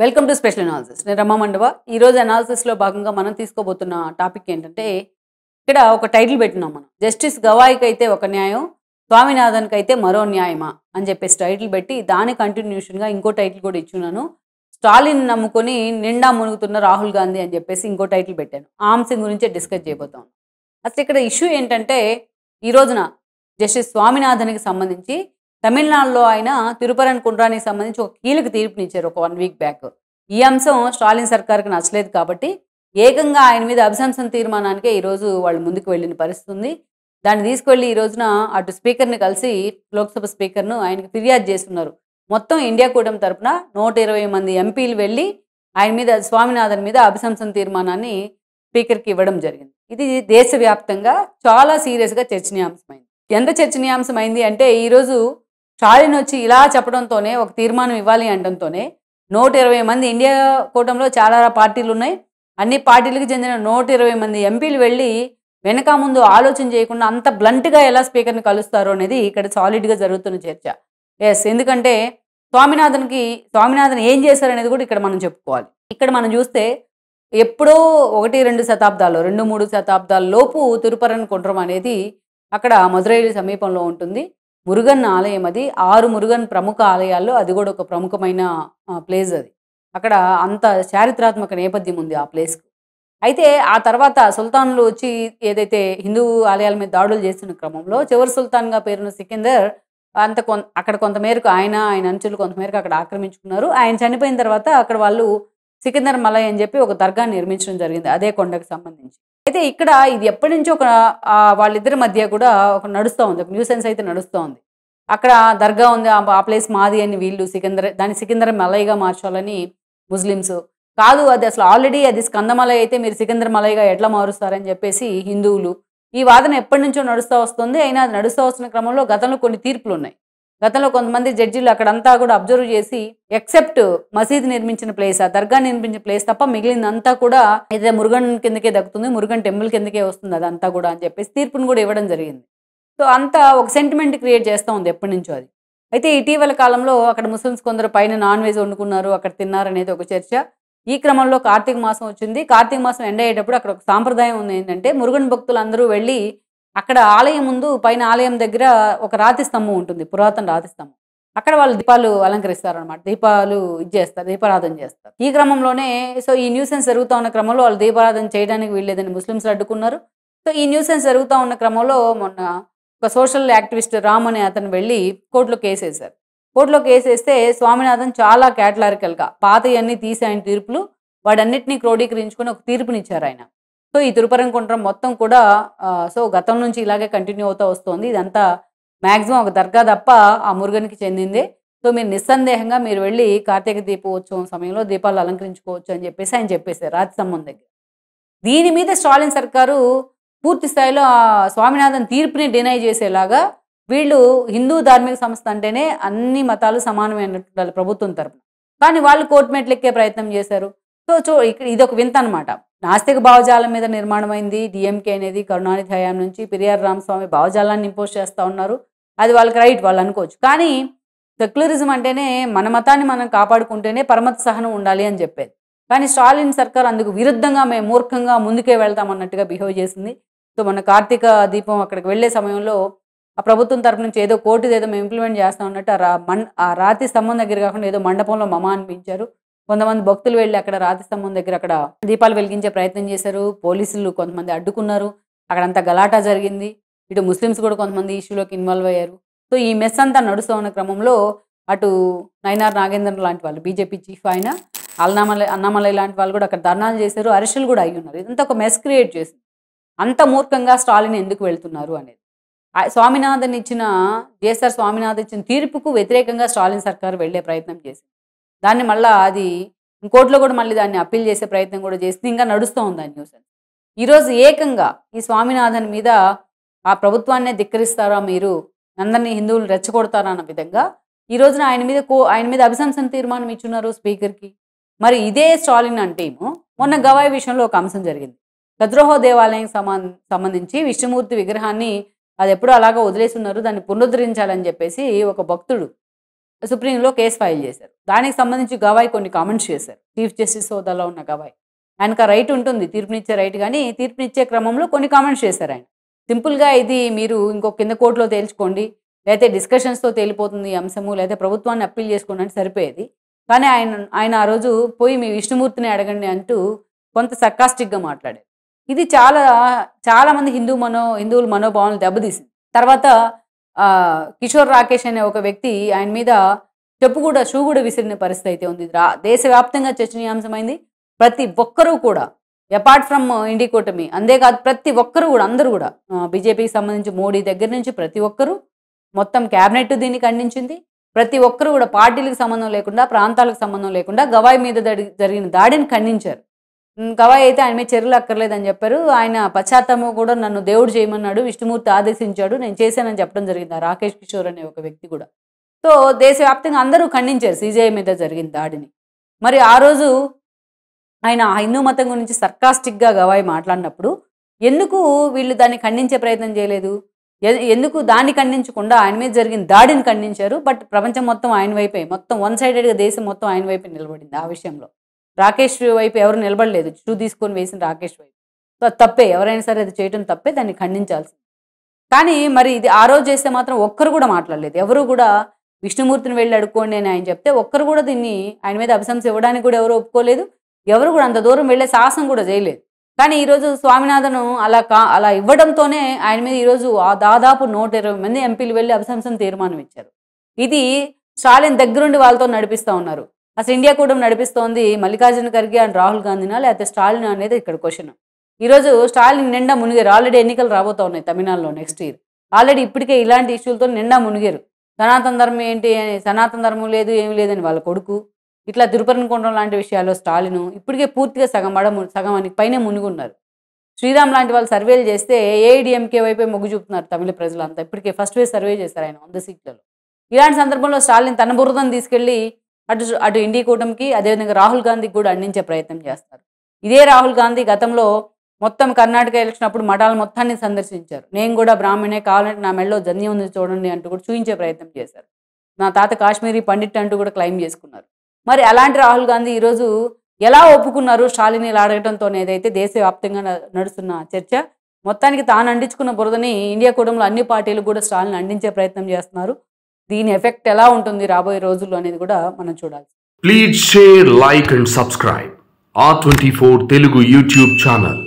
Welcome to special analysis. నేను రమా మండవ. ఈరోజు అనాలిసిస్లో భాగంగా మనం తీసుకోబోతున్న టాపిక్ ఏంటంటే, ఇక్కడ ఒక టైటిల్ పెట్టినాం మనం. జస్టిస్ గవాయికి అయితే ఒక న్యాయం, స్వామినాథన్కి అయితే మరో న్యాయమా అని చెప్పేసి టైటిల్ పెట్టి, దాని కంటిన్యూషన్గా ఇంకో టైటిల్ కూడా ఇచ్చున్నాను. స్టాలిన్ నమ్ముకొని నిండా మునుగుతున్న రాహుల్ గాంధీ అని చెప్పేసి ఇంకో టైటిల్ పెట్టాను. ఆ అంశం గురించే డిస్కస్ చేయబోతాం. అసలు ఇక్కడ ఇష్యూ ఏంటంటే, ఈ రోజున జస్టిస్ స్వామినాథన్కి సంబంధించి తమిళనాడులో ఆయన తిరుపరన్ కుండ్రానికి సంబంధించి ఒక కీలక తీర్పునిచ్చారు ఒక 1 వీక్ బ్యాక్. ఈ అంశం స్టాలిన్ సర్కార్కి నచ్చలేదు కాబట్టి ఏకంగా ఆయన మీద అభిశంసన తీర్మానానికే ఈరోజు వాళ్ళు ముందుకు వెళ్ళిన పరిస్థితి ఉంది. దాన్ని తీసుకువెళ్ళి ఈ రోజున అటు స్పీకర్ని కలిసి లోక్సభ స్పీకర్ను ఆయనకి ఫిర్యాదు చేస్తున్నారు. మొత్తం ఇండియా కూటమి తరపున 120 మంది ఎంపీలు వెళ్ళి ఆయన మీద స్వామినాథన్ మీద అభిశంసన తీర్మానాన్ని స్పీకర్కి ఇవ్వడం జరిగింది. ఇది దేశవ్యాప్తంగా చాలా సీరియస్గా చర్చనీయాంశమైంది. ఎంత చర్చనీయాంశమైంది అంటే, ఈరోజు స్టాలిన్ వచ్చి ఇలా చెప్పడంతోనే, ఒక తీర్మానం ఇవ్వాలి అనడంతోనే 120 మంది ఇండియా కూటమిలో చాలా పార్టీలు ఉన్నాయి. అన్ని పార్టీలకు చెందిన 120 మంది ఎంపీలు వెళ్ళి వెనక ముందు ఆలోచన చేయకుండా అంత బ్లంట్గా ఎలా స్పీకర్ని కలుస్తారు అనేది ఇక్కడ సాలిడ్గా జరుగుతున్న చర్చ. ఎందుకంటే స్వామినాథన్ ఏం చేశారనేది కూడా ఇక్కడ మనం చెప్పుకోవాలి. ఇక్కడ మనం చూస్తే ఎప్పుడో 1-2 శతాబ్దాల్లో 2-3 శతాబ్దాల లోపు తిరుపరన్ కుండ్రం అనేది అక్కడ మదురై సమీపంలో ఉంటుంది. మురుగన్ ఆలయం అది. 6 మురుగన్ ప్రముఖ ఆలయాల్లో అది కూడా ఒక ప్రముఖమైన ప్లేస్ అది. అక్కడ అంత చారిత్రాత్మక నేపథ్యం ఉంది ఆ ప్లేస్కి. అయితే ఆ తర్వాత సుల్తాన్లు వచ్చి ఏదైతే హిందూ ఆలయాల మీద దాడులు చేస్తున్న క్రమంలో చివరి సుల్తాన్గా పేరున్న సికిందర్ అక్కడ కొంతమేరకు ఆయన అంచులు కొంతమేరకు అక్కడ ఆక్రమించుకున్నారు. ఆయన చనిపోయిన తర్వాత అక్కడ వాళ్ళు సికిందర్ మలై అని చెప్పి ఒక దర్గాని నిర్మించడం జరిగింది అదే కొండకు సంబంధించి. అయితే ఇక్కడ ఇది ఎప్పటి నుంచో వాళ్ళిద్దరి మధ్య కూడా ఒక నడుస్తూ ఉంది, ఒక న్యూసెన్స్ అయితే నడుస్తూ ఉంది. అక్కడ దర్గా ఉంది, ఆ ప్లేస్ మాది అని వీళ్ళు దాన్ని సికిందర్ మలైగా మార్చాలని ముస్లిమ్స్, కాదు అది అసలు ఆల్రెడీ అది స్కందమలై అయితే మీరు సికిందర్ మలైగా ఎట్లా మారుస్తారని చెప్పేసి హిందువులు. ఈ వాదన ఎప్పటి నుంచో నడుస్తూ వస్తుంది. అయినా అది నడుస్తూ వస్తున్న క్రమంలో గతంలో కొన్ని తీర్పులు ఉన్నాయి. గతంలో కొంతమంది జడ్జీలు అక్కడంతా కూడా అబ్జర్వ్ చేసి, ఎక్సెప్ట్ మసీద్ నిర్మించిన ప్లేస్, ఆ దర్గా నిర్మించిన ప్లేస్ తప్ప మిగిలిందంతా కూడా ఏదైతే మురుగన్ కిందకే దక్కుతుంది, మురుగన్ టెంపుల్ కిందకే వస్తుంది అదంతా కూడా అని చెప్పేసి తీర్పును కూడా ఇవ్వడం జరిగింది. సో అంతా ఒక సెంటిమెంట్ క్రియేట్ చేస్తూ ఉంది ఎప్పటి నుంచో అది. అయితే ఇటీవల కాలంలో అక్కడ ముస్లిమ్స్ కొందరు పైన నాన్ వెజ్ వండుకున్నారు, అక్కడ తిన్నారనేది ఒక చర్చ. ఈ క్రమంలో కార్తీక మాసం వచ్చింది. కార్తీక మాసం ఎండ్ అయ్యేటప్పుడు అక్కడ ఒక సాంప్రదాయం ఉంది ఏంటంటే, మురుగన్ భక్తులు అందరూ వెళ్ళి అక్కడ ఆలయం ముందు పైన ఆలయం దగ్గర ఒక రాతి స్తంభం ఉంటుంది, పురాతన రాతి స్తంభం. అక్కడ వాళ్ళు దీపాలు అలంకరిస్తారనమాట, దీపాలు దీపారాధన చేస్తారు. ఈ క్రమంలోనే ఈ న్యూసెన్స్ జరుగుతూ ఉన్న క్రమంలో వాళ్ళు దీపారాధన చేయడానికి వీల్లేదని ముస్లిమ్స్ అడ్డుకున్నారు. సో ఈ న్యూసెన్స్ జరుగుతూ ఉన్న క్రమంలో మొన్న ఒక సోషల్ యాక్టివిస్ట్ రామ్ అనే అతను వెళ్ళి కోర్టులో కేసు వేశారు. కోర్టులో కేసు వేస్తే స్వామినాథన్ చాలా క్యాటలారికల్గా పాతయన్నీ తీసి ఆయన తీర్పులు వాడన్నిటినీ క్రోడీకరించుకొని ఒక తీర్పునిచ్చారు ఆయన. సో ఈ తిరుపరన్ కుండ్రం మొత్తం కూడా గతం నుంచి ఇలాగే కంటిన్యూ అవుతూ వస్తుంది. ఇదంతా మ్యాక్సిమం ఒక దర్గా తప్ప ఆ మురుగన్కి చెందిందే. సో మీరు నిస్సందేహంగా మీరు వెళ్ళి కార్తీక దీపోత్సవం సమయంలో దీపాలు అలంకరించుకోవచ్చు అని చెప్పేసి ఆయన చెప్పేశారు రాతి స్తంభం దగ్గర. దీని మీద స్టాలిన్ సర్కారు పూర్తి స్థాయిలో స్వామినాథన్ తీర్పుని డినై చేసేలాగా, వీళ్ళు హిందూ ధార్మిక సంస్థ అంటేనే అన్ని మతాలు సమానమైనట్టు ప్రభుత్వం తరపున, కానీ వాళ్ళు కోర్టు మెట్లు ఎక్కే ప్రయత్నం చేశారు. ఇక్కడ ఇదొక వింత అనమాట. నాస్తిక భావజాలం మీద నిర్మాణమైంది డిఎంకే అనేది. కరుణానిధి హయాం నుంచి పెరియార్ రామస్వామి భావజాలాన్ని ఇంపోజ్ చేస్తూ ఉన్నారు. అది వాళ్ళకి రైట్, వాళ్ళు అనుకోవచ్చు. కానీ సెక్యులరిజం అంటేనే మన మతాన్ని మనం కాపాడుకుంటేనే పరమత సహనం ఉండాలి అని చెప్పేది. కానీ స్టాలిన్ సర్కార్ అందుకు విరుద్ధంగా మేము మూర్ఖంగా ముందుకే వెళ్తామన్నట్టుగా బిహేవ్ చేసింది. సో మన కార్తీక దీపం అక్కడికి వెళ్లే సమయంలో ఆ ప్రభుత్వం తరపు నుంచి ఏదో కోర్టు ఏదో మేము ఇంప్లిమెంట్ చేస్తాం అన్నట్టు ఆ రాతి స్తంభం దగ్గర కాకుండా ఏదో మండపంలో మమ అనిపించారు. కొంతమంది భక్తులు వెళ్ళి అక్కడ రాతి స్తంభం దగ్గర అక్కడ దీపాలు వెలిగించే ప్రయత్నం చేశారు. పోలీసులు కొంతమంది అడ్డుకున్నారు. అక్కడంతా గలాటా జరిగింది. ఇటు ముస్లిమ్స్ కూడా కొంతమంది ఇష్యూలోకి ఇన్వాల్వ్ అయ్యారు. సో ఈ మెస్ అంతా నడుస్తూ ఉన్న క్రమంలో అటు నయనార్ నాగేంద్రన్ లాంటి వాళ్ళు, బీజేపీ చీఫ్ ఆయన, అన్నామలై లాంటి వాళ్ళు కూడా అక్కడ ధర్నాలు చేశారు, అరెస్టులు కూడా అయ్యి ఉన్నారు. ఇదంతా ఒక మెస్ క్రియేట్ చేసింది. అంత మూర్ఖంగా స్టాలిన్ ఎందుకు వెళ్తున్నారు అనేది. స్వామినాథన్ ఇచ్చిన తీర్పుకు వ్యతిరేకంగా స్టాలిన్ సర్కారు వెళ్లే ప్రయత్నం చేసింది. దాన్ని మళ్ళీ అది కోర్టులో కూడా మళ్ళీ దాన్ని అప్పీల్ చేసే ప్రయత్నం కూడా చేసింది. ఇంకా నడుస్తూ ఉంది ఆ న్యూస్. ఈరోజు ఏకంగా ఈ స్వామినాథన్ మీద ఆ ప్రభుత్వాన్నే ధిక్కరిస్తారా మీరు, అందరినీ హిందువులు రెచ్చగొడతారా అన్న విధంగా ఈ రోజున ఆయన మీద అభిశంసన తీర్మానం ఇచ్చున్నారు స్పీకర్కి. మరి ఇదే స్టాలిన్ అంటేమో మొన్న గవాయి విషయంలో ఒక అంశం జరిగింది. ఖజురహో దేవాలయం సంబంధించి విష్ణుమూర్తి విగ్రహాన్ని అది ఎప్పుడూ అలాగా వదిలేసి ఉన్నారు, దాన్ని పునరుద్ధరించాలని చెప్పేసి ఒక భక్తుడు సుప్రీంలో కేసు ఫైల్ చేశారు. దానికి సంబంధించి గవాయి కొన్ని కామెంట్స్ చేశారు. చీఫ్ జస్టిస్ హోదాలో ఉన్న గవాయి. ఆయనకు ఆ రైట్ ఉంటుంది, తీర్పునిచ్చే రైట్, కానీ తీర్పునిచ్చే క్రమంలో కొన్ని కామెంట్స్ చేశారు ఆయన. సింపుల్గా ఇది మీరు ఇంకో కింద కోర్టులో తేల్చుకోండి, లేకపోతే డిస్కషన్స్తో తేలిపోతుంది ఈ అంశము, లేకపోతే ప్రభుత్వాన్ని అప్పీల్ చేసుకోండి అంటే సరిపోయేది. కానీ ఆయన ఆ రోజు పోయి మీ విష్ణుమూర్తిని అడగండి అంటూ కొంత సర్కాస్టిక్గా మాట్లాడారు. ఇది చాలామంది హిందువుల మనోభావాలను దెబ్బతీసింది. తర్వాత కిషోర్ రాకేష్ అనే ఒక వ్యక్తి ఆయన మీద షూ కూడా విసిరిన పరిస్థితి అయితే ఉంది. దేశవ్యాప్తంగా చర్చనీయాంశమైంది. ప్రతి ఒక్కరూ కూడా అపార్ట్ ఫ్రమ్ ఇండి కూటమి, అంతేకాదు ప్రతి ఒక్కరు కూడా, అందరూ కూడా బీజేపీకి సంబంధించి మోడీ దగ్గర నుంచి ప్రతి ఒక్కరూ, మొత్తం క్యాబినెట్ దీన్ని ఖండించింది. ప్రతి ఒక్కరు కూడా పార్టీలకు సంబంధం లేకుండా, ప్రాంతాలకు సంబంధం లేకుండా గవాయి మీద జరిగిన దాడిని ఖండించారు. గవాయి అయితే ఆయన మీద చర్యలు అక్కర్లేదని చెప్పారు. ఆయన పశ్చాత్తాపం కూడా, నన్ను దేవుడు చేయమన్నాడు, విష్ణుమూర్తి ఆదేశించాడు, నేను చేశానని చెప్పడం జరిగింది ఆ రాకేష్ కిషోర్ అనే ఒక వ్యక్తి కూడా. సో దేశవ్యాప్తంగా అందరూ ఖండించారు సిజేఐ మీద జరిగిన దాడిని. మరి ఆ రోజు ఆయన హిందూ మతం గురించి సర్కాస్టిక్గా గవాయి మాట్లాడినప్పుడు ఎందుకు వీళ్ళు దాన్ని ఖండించే ప్రయత్నం చేయలేదు? ఎందుకు దాన్ని ఖండించకుండా ఆయన మీద జరిగిన దాడిని ఖండించారు? బట్ ప్రపంచం మొత్తం ఆయన వైపే, మొత్తం వన్ సైడెడ్గా దేశం మొత్తం ఆయన వైపే నిలబడింది. ఆ విషయంలో రాకేష్ వైపు ఎవరు నిలబడలేదు. షూ తీసుకొని వేసిన రాకేష్ వైపు. సో అది తప్పే, ఎవరైనా సరే అది చేయడం తప్పే, దాన్ని ఖండించాల్సింది. కానీ మరి ఇది ఆ రోజు చేస్తే మాత్రం ఒక్కరు కూడా మాట్లాడలేదు. ఎవరు కూడా విష్ణుమూర్తిని వెళ్ళి అడుక్కోండి అని ఆయన చెప్తే ఒక్కరు కూడా దీన్ని ఆయన మీద అభిశంస ఇవ్వడానికి కూడా ఎవరు ఒప్పుకోలేదు. ఎవరు కూడా అంత దూరం వెళ్ళే సాహసం కూడా చేయలేదు. కానీ ఈరోజు స్వామినాథన్ అలా ఇవ్వడంతోనే ఆయన మీద ఈరోజు దాదాపు 120 మంది ఎంపీలు వెళ్ళి అభిశంసన తీర్మానం ఇచ్చారు. ఇది స్టాలిన్ దగ్గరుండి వాళ్ళతో నడిపిస్తూ ఉన్నారు. అసలు ఇండియా కూడా నడిపిస్తోంది మల్లికార్జున ఖర్గే అండ్ రాహుల్ గాంధీనా, లేకపోతే స్టాలిన్ అనేది ఇక్కడ క్వశ్చన్. ఈరోజు స్టాలిన్ నిండా మునిగారు. ఆల్రెడీ ఎన్నికలు రాబోతూ ఉన్నాయి తమిళనాడులో నెక్స్ట్ ఇయర్. ఆల్రెడీ ఇప్పటికే ఇలాంటి ఇష్యూలతో నిండా మునిగారు. సనాతన ధర్మం ఏంటి, సనాతన ధర్మం లేదు ఏమి లేదని వాళ్ళ కొడుకు, ఇట్లా తిరుపరన్కొండం లాంటి విషయాల్లో స్టాలిన్ ఇప్పటికే పూర్తిగా సగం పైనే మునిగున్నారు. శ్రీరామ్ లాంటి వాళ్ళు సర్వేలు చేస్తే ఏఐడిఎంకే వైపే మొగ్గు చూపుతున్నారు తమిళ ప్రజలంతా. ఇప్పటికే ఫస్ట్ వేవ్ సర్వే చేశారు ఆయన 100 సీట్లలో. ఇలాంటి సందర్భంలో స్టాలిన్ తన బురదను తీసుకెళ్లి అటు ఇండి కూటమికి, అదేవిధంగా రాహుల్ గాంధీకి కూడా అందించే ప్రయత్నం చేస్తారు. ఇదే రాహుల్ గాంధీ గతంలో మొత్తం కర్ణాటక ఎలక్షన్ అప్పుడు మఠాల మొత్తాన్ని సందర్శించారు. నేను కూడా బ్రాహ్మణే, కావాలంటే నా మెడలో జన్యం ఉంది చూడండి అంటూ కూడా చూపించే ప్రయత్నం చేశారు. నా తాత కాశ్మీరీ పండిట్ అంటూ కూడా క్లెయిమ్ చేసుకున్నారు. మరి అలాంటి రాహుల్ గాంధీ ఈరోజు ఎలా ఒప్పుకున్నారు స్టాలిన్ ఇలా అడగడంతో ఏదైతే దేశవ్యాప్తంగా నడుస్తున్న చర్చ, మొత్తానికి తాను అందించుకున్న బురదని ఇండియా కూటమిలో అన్ని పార్టీలు కూడా స్టాలిన్ అందించే ప్రయత్నం చేస్తున్నారు. దీని ఎఫెక్ట్ ఎలా ఉంటుంది రాబోయే రోజుల్లో అనేది కూడా మనం చూడాలి. Please share, like and subscribe R24 Telugu YouTube channel.